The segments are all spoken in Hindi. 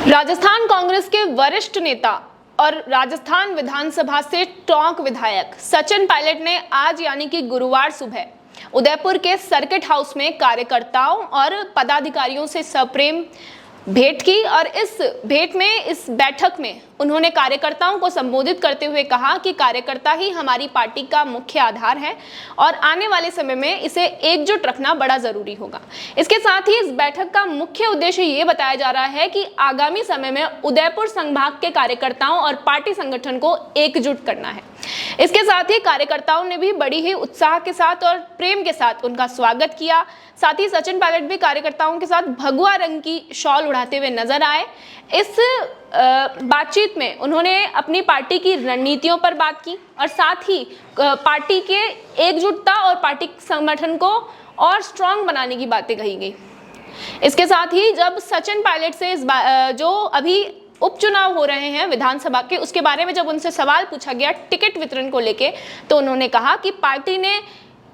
राजस्थान कांग्रेस के वरिष्ठ नेता और राजस्थान विधानसभा से टोंक विधायक सचिन पायलट ने आज यानी कि गुरुवार सुबह उदयपुर के सर्किट हाउस में कार्यकर्ताओं और पदाधिकारियों से सप्रेम भेंट की और इस भेंट में इस बैठक में उन्होंने कार्यकर्ताओं को संबोधित करते हुए कहा कि कार्यकर्ता ही हमारी पार्टी का मुख्य आधार है और आने वाले समय में इसे एकजुट रखना बड़ा जरूरी होगा। इसके साथ ही इस बैठक का मुख्य उद्देश्य ये बताया जा रहा है कि आगामी समय में उदयपुर संभाग के कार्यकर्ताओं और पार्टी संगठन को एकजुट करना है। इसके साथ ही कार्यकर्ताओं ने भी बड़ी ही उत्साह के साथ और प्रेम के साथ उनका स्वागत किया। साथ ही सचिन पायलट भी कार्यकर्ताओं के साथ भगवा रंग की शॉल उड़ाते हुए नजर आए। इस बातचीत में उन्होंने अपनी पार्टी की रणनीतियों पर बात की और साथ ही पार्टी के एकजुटता और पार्टी संगठन को और स्ट्रांग बनाने की बातें कही गई। इसके साथ ही जब सचिन पायलट से जो अभी उपचुनाव हो रहे हैं विधानसभा के, उसके बारे में जब उनसे सवाल पूछा गया टिकट वितरण को लेके, तो उन्होंने कहा कि पार्टी ने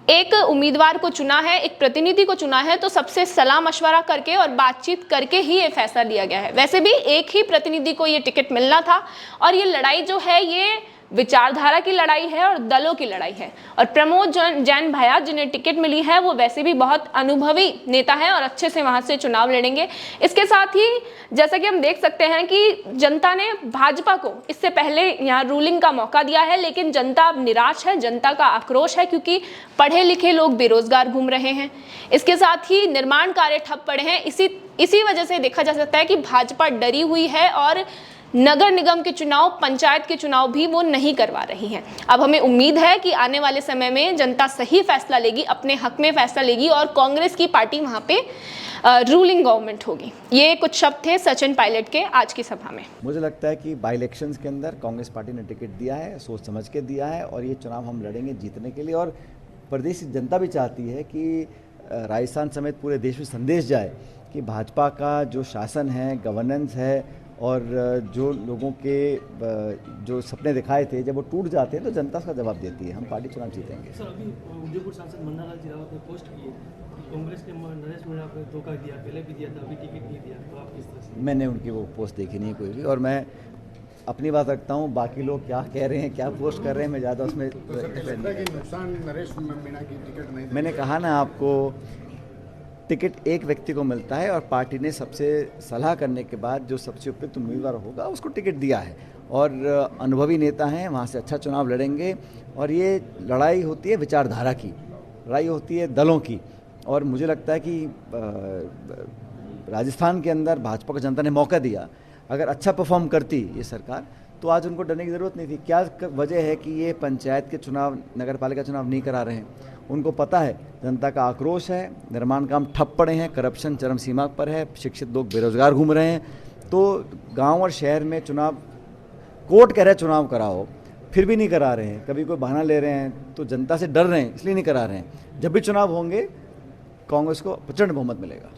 एक उम्मीदवार को चुना है, एक प्रतिनिधि को चुना है, तो सबसे सलाह मशवरा करके और बातचीत करके ही ये फैसला लिया गया है। वैसे भी एक ही प्रतिनिधि को ये टिकट मिलना था और ये लड़ाई जो है ये विचारधारा की लड़ाई है और दलों की लड़ाई है। और प्रमोद जैन भैया जिन्हें टिकट मिली है वो वैसे भी बहुत अनुभवी नेता है और अच्छे से वहां से चुनाव लड़ेंगे। इसके साथ ही जैसा कि हम देख सकते हैं कि जनता ने भाजपा को इससे पहले यहाँ रूलिंग का मौका दिया है, लेकिन जनता अब निराश है, जनता का आक्रोश है क्योंकि पढ़े लिखे लोग बेरोजगार घूम रहे हैं। इसके साथ ही निर्माण कार्य ठप पड़े हैं। इसी वजह से देखा जा सकता है कि भाजपा डरी हुई है और नगर निगम के चुनाव, पंचायत के चुनाव भी वो नहीं करवा रही हैं। अब हमें उम्मीद है कि आने वाले समय में जनता सही फैसला लेगी, अपने हक में फैसला लेगी और कांग्रेस की पार्टी वहां पे रूलिंग गवर्नमेंट होगी। ये कुछ शब्द थे सचिन पायलट के आज की सभा में। मुझे लगता है कि बाई इलेक्शंस के अंदर कांग्रेस पार्टी ने टिकट दिया है, सोच समझ के दिया है और ये चुनाव हम लड़ेंगे जीतने के लिए। और प्रदेश की जनता भी चाहती है कि राजस्थान समेत पूरे देश में संदेश जाए कि भाजपा का जो शासन है, गवर्नेंस है और जो लोगों के जो सपने दिखाए थे जब वो टूट जाते हैं तो जनता उसका जवाब देती है। हम पार्टी चुनाव जीतेंगे। सर, अभी उदयपुर सांसद मन्ना लाल जिरावत ने पोस्ट की है कि कांग्रेस ने नरेश मीणा को धोखा दिया, पहले भी दिया था, अभी टिकट नहीं दिया, तो आप किस तरह से? मैंने उनकी वो पोस्ट देखी नहीं कोई भी और मैं अपनी बात रखता हूँ, बाकी लोग क्या कह रहे हैं, क्या पोस्ट कर रहे हैं, मैं ज़्यादा उसमें नुकसान नरेश मीणा की टिकट नहीं। मैंने कहा ना आपको, टिकट एक व्यक्ति को मिलता है और पार्टी ने सबसे सलाह करने के बाद जो सबसे उपयुक्त उम्मीदवार होगा उसको टिकट दिया है और अनुभवी नेता हैं, वहाँ से अच्छा चुनाव लड़ेंगे। और ये लड़ाई होती है विचारधारा की, लड़ाई होती है दलों की। और मुझे लगता है कि राजस्थान के अंदर भाजपा को जनता ने मौका दिया, अगर अच्छा परफॉर्म करती ये सरकार तो आज उनको डरने की ज़रूरत नहीं थी। क्या वजह है कि ये पंचायत के चुनाव, नगर पालिका चुनाव नहीं करा रहे हैं? उनको पता है जनता का आक्रोश है, निर्माण काम ठप पड़े हैं, करप्शन चरम सीमा पर है, शिक्षित लोग बेरोजगार घूम रहे हैं। तो गांव और शहर में चुनाव, कोर्ट कह रहे चुनाव कराओ, फिर भी नहीं करा रहे हैं, कभी कोई बहाना ले रहे हैं, तो जनता से डर रहे हैं इसलिए नहीं करा रहे हैं। जब भी चुनाव होंगे कांग्रेस को प्रचंड बहुमत मिलेगा।